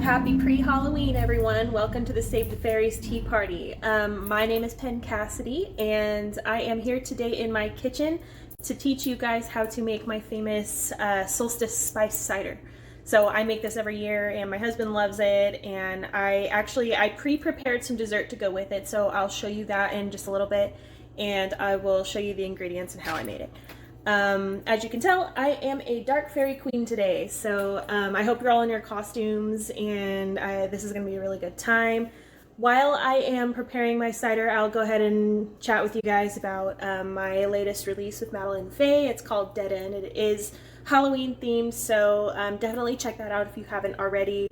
Happy pre-Halloween, everyone. Welcome to the Save the Fairies Tea Party. My name is Penn Cassidy, and I am here today in my kitchen to teach you guys how to make my famous Solstice Spice Cider. So I make this every year, and my husband loves it, and I pre-prepared some dessert to go with it, so I'll show you that in just a little bit, and I will show you the ingredients and how I made it. As you can tell, I am a dark fairy queen today, so I hope you're all in your costumes, and this is going to be a really good time. While I am preparing my cider, I'll go ahead and chat with you guys about my latest release with Madeline Faye. It's called Dead End. It is Halloween themed, so definitely check that out if you haven't already.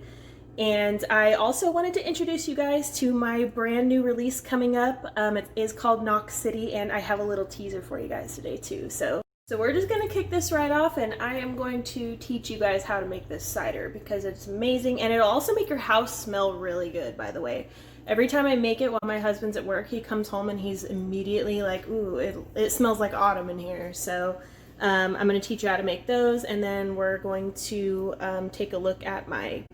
And I also wanted to introduce you guys to my brand new release coming up. It is called Knock City, and I have a little teaser for you guys today too. So we're just going to kick this right off, and I am going to teach you guys how to make this cider because it's amazing, and it'll also make your house smell really good, by the way. Every time I make it while my husband's at work, he comes home and he's immediately like, ooh, it smells like autumn in here. So I'm going to teach you how to make those, and then we're going to take a look at my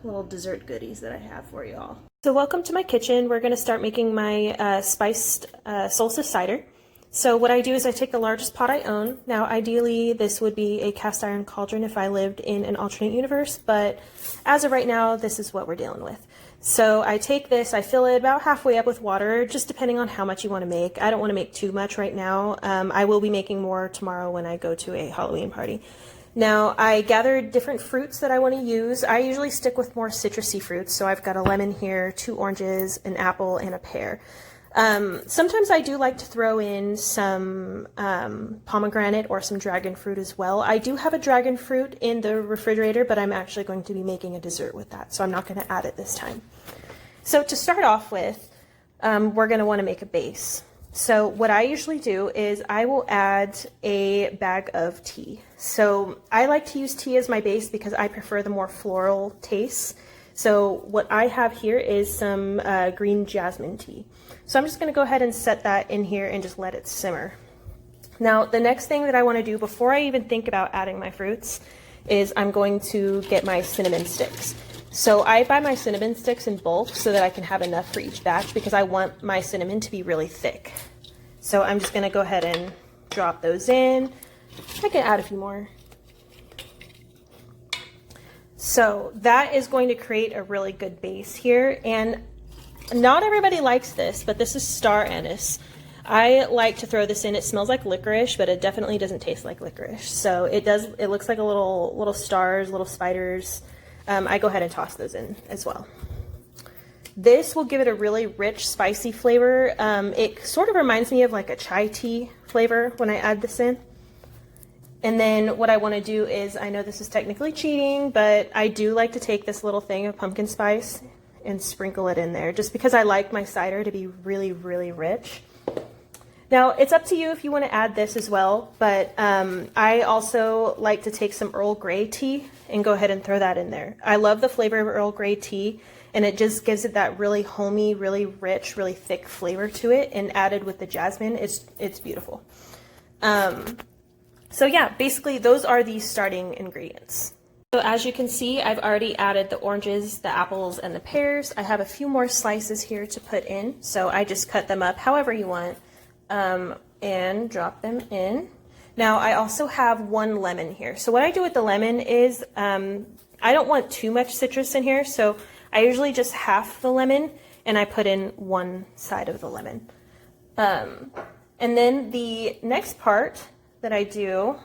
little dessert goodies that I have for you all. So welcome to my kitchen. We're going to start making my spiced Solstice Cider. So what I do is I take the largest pot I own. Now ideally this would be a cast iron cauldron if I lived in an alternate universe, but as of right now this is what we're dealing with. So I take this, I fill it about halfway up with water, just depending on how much you want to make. I don't want to make too much right now. I will be making more tomorrow when I go to a Halloween party. Now I gathered different fruits that I want to use. I usually stick with more citrusy fruits, so I've got a lemon here, 2 oranges, an apple, and a pear. Sometimes I do like to throw in some pomegranate or some dragon fruit as well. I do have a dragon fruit in the refrigerator, but I'm actually going to be making a dessert with that, so I'm not going to add it this time. So to start off with, we're going to want to make a base. So what I usually do is I will add a bag of tea. So I like to use tea as my base because I prefer the more floral tastes. So what I have here is some green jasmine tea. So I'm just going to go ahead and set that in here and just let it simmer. Now the next thing that I want to do before I even think about adding my fruits is I'm going to get my cinnamon sticks. So I buy my cinnamon sticks in bulk so that I can have enough for each batch because I want my cinnamon to be really thick. So I'm just going to go ahead and drop those in. I can add a few more. So that is going to create a really good base here, and not everybody likes this, but this is star anise. I like to throw this in. It smells like licorice, but it definitely doesn't taste like licorice. So it looks like a little stars, little spiders. I go ahead and toss those in as well. This will give it a really rich, spicy flavor. It sort of reminds me of like a chai tea flavor when I add this in. And then what I want to do is, I know this is technically cheating, but I do like to take this little thing of pumpkin spice and sprinkle it in there just because I like my cider to be really, really rich. Now it's up to you if you want to add this as well, but I also like to take some Earl Grey tea and go ahead and throw that in there. I love the flavor of Earl Grey tea, and it just gives it that really homey, really rich, really thick flavor to it, and added with the jasmine, it's beautiful. So yeah, basically those are the starting ingredients. So as you can see, I've already added the oranges, the apples, and the pears. I have a few more slices here to put in, so I just cut them up however you want and drop them in. Now I also have 1 lemon here. So what I do with the lemon is I don't want too much citrus in here, so I usually just half the lemon and I put in 1 side of the lemon. And then the next part that I do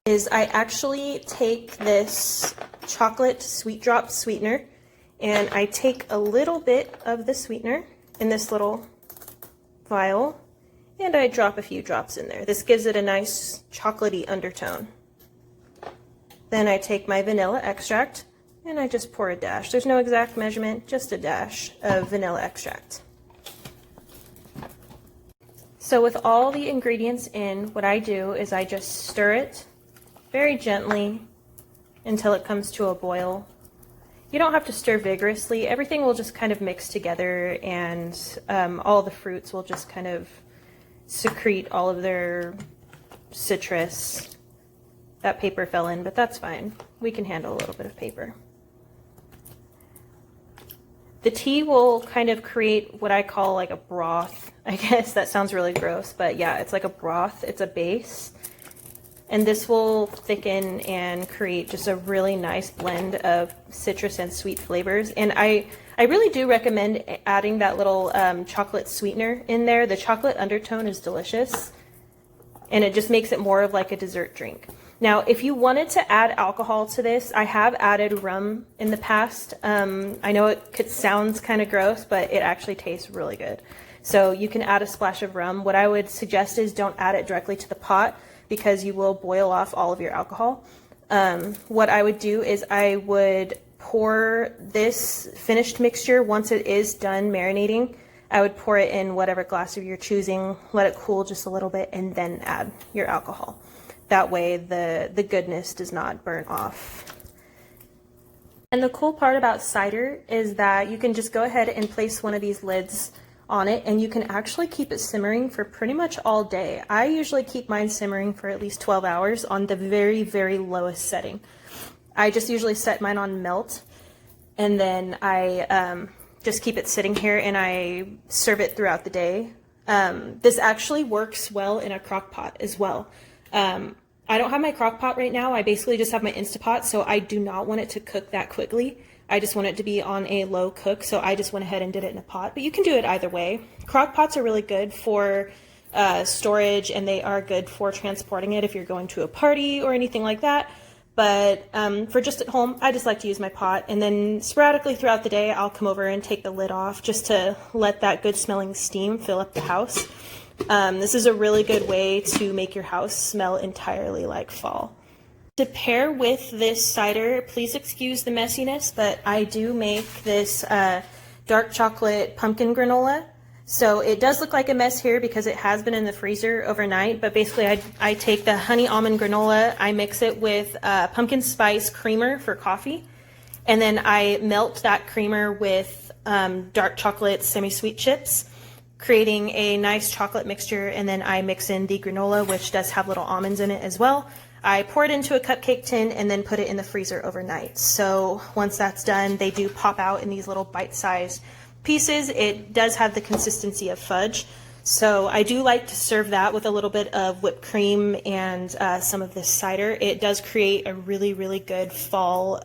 is I actually take this chocolate sweet drop sweetener, and I take a little bit of the sweetener in this little vial, and I drop a few drops in there. This gives it a nice chocolatey undertone. Then I take my vanilla extract and I just pour a dash. There's no exact measurement, just a dash of vanilla extract. So with all the ingredients in, what I do is I just stir it very gently until it comes to a boil. You don't have to stir vigorously. Everything will just kind of mix together, and all the fruits will just kind of secrete all of their citrus. That paper fell in, but that's fine. We can handle a little bit of paper. The tea will kind of create what I call like a broth. I guess that sounds really gross, but yeah, it's like a broth. It's a base. And this will thicken and create just a really nice blend of citrus and sweet flavors. And I really do recommend adding that little chocolate sweetener in there. The chocolate undertone is delicious, and it just makes it more of like a dessert drink. Now, if you wanted to add alcohol to this, I have added rum in the past. I know it sounds kind of gross, but it actually tastes really good. So you can add a splash of rum. What I would suggest is don't add it directly to the pot because you will boil off all of your alcohol. What I would do is I would pour this finished mixture once it is done marinating. I would pour it in whatever glass of you're choosing, let it cool just a little bit, and then add your alcohol. That way the goodness does not burn off. And the cool part about cider is that you can just go ahead and place one of these lids on it, and you can actually keep it simmering for pretty much all day. I usually keep mine simmering for at least 12 hours on the very, very lowest setting. I just usually set mine on melt, and then I just keep it sitting here and I serve it throughout the day. This actually works well in a crock pot as well. I don't have my crock pot right now. I basically just have my Instapot, so I do not want it to cook that quickly. I just want it to be on a low cook, so I just went ahead and did it in a pot. But you can do it either way. Crock pots are really good for storage, and they are good for transporting it if you're going to a party or anything like that. But for just at home, I just like to use my pot, and then sporadically throughout the day, I'll come over and take the lid off just to let that good smelling steam fill up the house. This is a really good way to make your house smell entirely like fall. To pair with this cider, please excuse the messiness, but I do make this dark chocolate pumpkin granola. So it does look like a mess here because it has been in the freezer overnight, but basically I take the honey almond granola, I mix it with pumpkin spice creamer for coffee, and then I melt that creamer with dark chocolate semi-sweet chips, creating a nice chocolate mixture, and then I mix in the granola, which does have little almonds in it as well. I pour it into a cupcake tin and then put it in the freezer overnight. So once that's done, they do pop out in these little bite-sized pieces. It does have the consistency of fudge. So I do like to serve that with a little bit of whipped cream and some of this cider. It does create a really, really good fall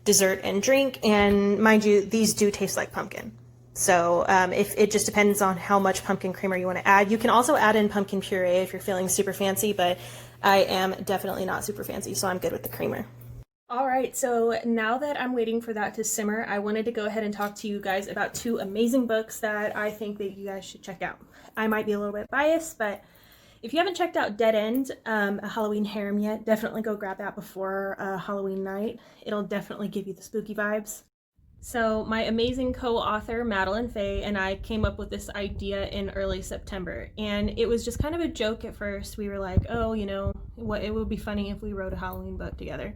dessert and drink. And mind you, these do taste like pumpkin. So if it just depends on how much pumpkin creamer you want to add. You can also add in pumpkin puree if you're feeling super fancy, but I am definitely not super fancy, so I'm good with the creamer. All right, so now that I'm waiting for that to simmer, I wanted to go ahead and talk to you guys about two amazing books that I think that you guys should check out. I might be a little bit biased, but if you haven't checked out Dead End, a Halloween Harem yet, definitely go grab that before Halloween night. It'll definitely give you the spooky vibes. So my amazing co-author Madeline Faye and I came up with this idea in early September, and it was just kind of a joke at first. We were like, oh, you know, what, it would be funny if we wrote a Halloween book together.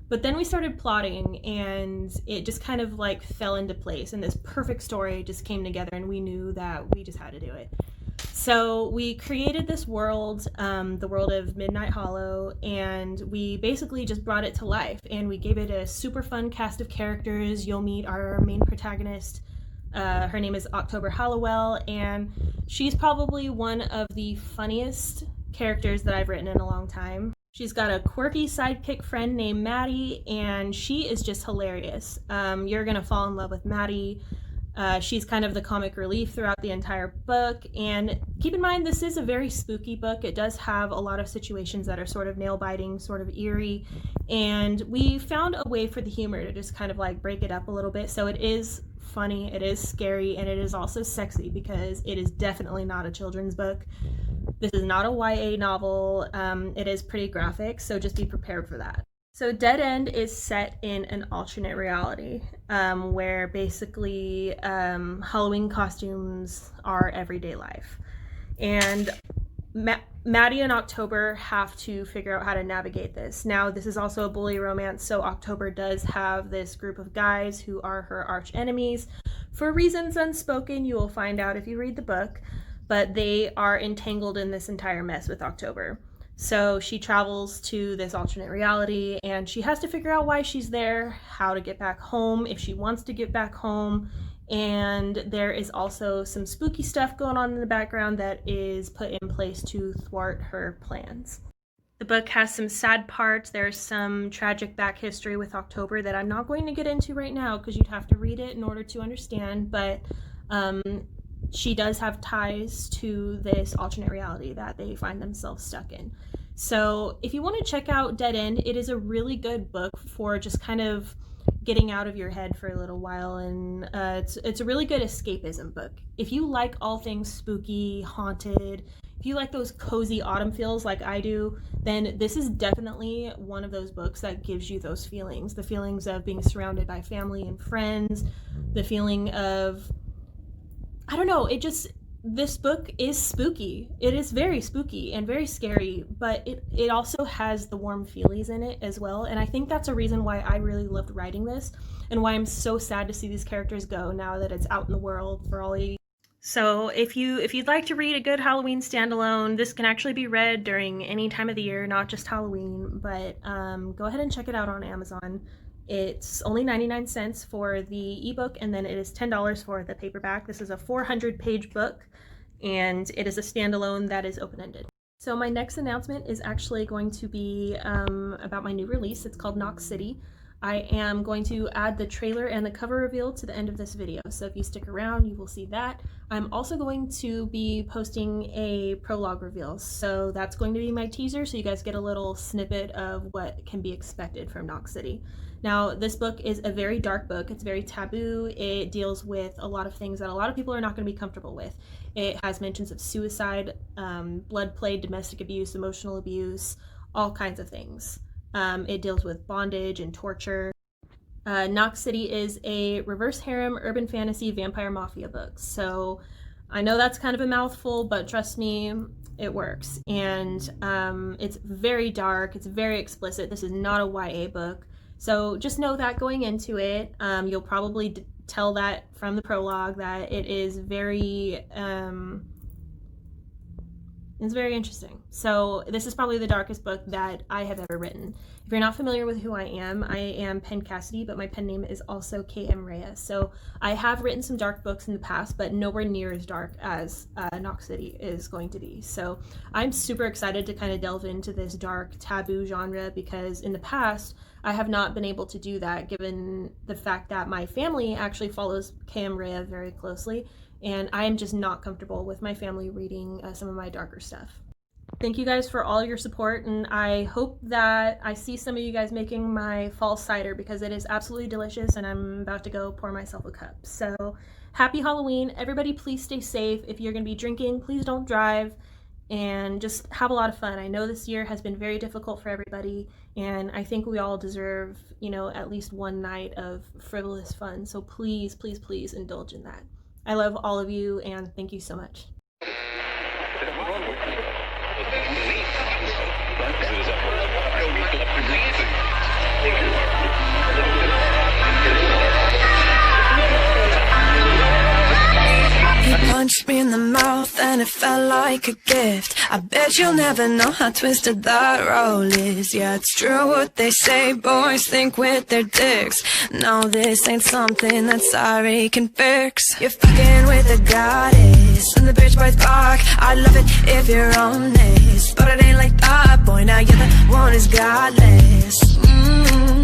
But then we started plotting, and it just kind of like fell into place, and this perfect story just came together, and we knew that we just had to do it. So we created this world, the world of Midnight Hollow, and we basically just brought it to life, and we gave it a super fun cast of characters. You'll meet our main protagonist. Her name is October Hallowell, and she's probably one of the funniest characters that I've written in a long time. She's got a quirky sidekick friend named Maddie, and she is just hilarious. You're gonna fall in love with Maddie. She's kind of the comic relief throughout the entire book, and keep in mind this is a very spooky book. It does have a lot of situations that are sort of nail-biting, sort of eerie, and we found a way for the humor to just kind of like break it up a little bit. So it is funny, it is scary, and it is also sexy because it is definitely not a children's book. This is not a YA novel. It is pretty graphic, so just be prepared for that. So Dead End is set in an alternate reality where basically Halloween costumes are everyday life. And Maddie and October have to figure out how to navigate this. Now, this is also a bully romance, so October does have this group of guys who are her arch enemies. For reasons unspoken, you will find out if you read the book, but they are entangled in this entire mess with October. So she travels to this alternate reality and she has to figure out why she's there, how to get back home, if she wants to get back home. And there is also some spooky stuff going on in the background that is put in place to thwart her plans. The book has some sad parts. There's some tragic back history with October that I'm not going to get into right now because you'd have to read it in order to understand, but she does have ties to this alternate reality that they find themselves stuck in. So if you want to check out Dead End, it is a really good book for just kind of getting out of your head for a little while, and it's a really good escapism book. If you like all things spooky, haunted, if you like those cozy autumn feels like I do, then this is definitely one of those books that gives you those feelings. The feelings of being surrounded by family and friends, the feeling of, I don't know, this book is spooky. It is very spooky and very scary, but it also has the warm feelies in it as well. And I think that's a reason why I really loved writing this and why I'm so sad to see these characters go now that it's out in the world for all of you. So if you'd like to read a good Halloween standalone, this can actually be read during any time of the year, not just Halloween, but go ahead and check it out on Amazon. It's only 99 cents for the ebook, and then it is $10 for the paperback. This is a 400-page book, and it is a standalone that is open-ended. So my next announcement is actually going to be about my new release. It's called Knox City. I am going to add the trailer and the cover reveal to the end of this video, so if you stick around, you will see that. I'm also going to be posting a prologue reveal, so that's going to be my teaser, so you guys get a little snippet of what can be expected from Knox City. Now, this book is a very dark book. It's very taboo. It deals with a lot of things that a lot of people are not going to be comfortable with. It has mentions of suicide, blood play, domestic abuse, emotional abuse, all kinds of things. It deals with bondage and torture. Knox City is a reverse harem urban fantasy vampire mafia book. So I know that's kind of a mouthful, but trust me, it works. And it's very dark. It's very explicit. This is not a YA book. So just know that going into it, you'll probably tell that from the prologue that it is very, it's very interesting. So this is probably the darkest book that I have ever written. If you're not familiar with who I am Penn Cassidy, but my pen name is also KM Reyes. So I have written some dark books in the past, but nowhere near as dark as Knox City is going to be. So I'm super excited to kind of delve into this dark taboo genre because in the past, I have not been able to do that given the fact that my family actually follows KM Reyes very closely. And I am just not comfortable with my family reading some of my darker stuff. Thank you guys for all your support, and I hope that I see some of you guys making my fall cider because it is absolutely delicious and I'm about to go pour myself a cup. So happy Halloween. Everybody please stay safe. If you're going to be drinking, please don't drive and just have a lot of fun. I know this year has been very difficult for everybody and I think we all deserve, you know, at least one night of frivolous fun. So please, please, please indulge in that. I love all of you and thank you so much. He punched me in the mouth and it felt like a gift. I bet you'll never know how twisted that roll is. Yeah, it's true what they say, boys think with their dicks. No, this ain't something that sorry can fix. You're fucking with a goddess and the bitch bites back. I love it if you're honest, but it ain't like that, boy. Now you're the one who's godless.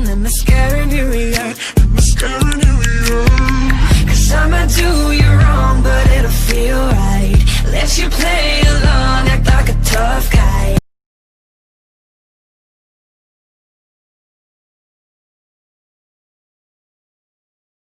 Am I scaring you? Yeah, am I scaring you? Cause I'ma do you wrong, but it'll feel right. Let you play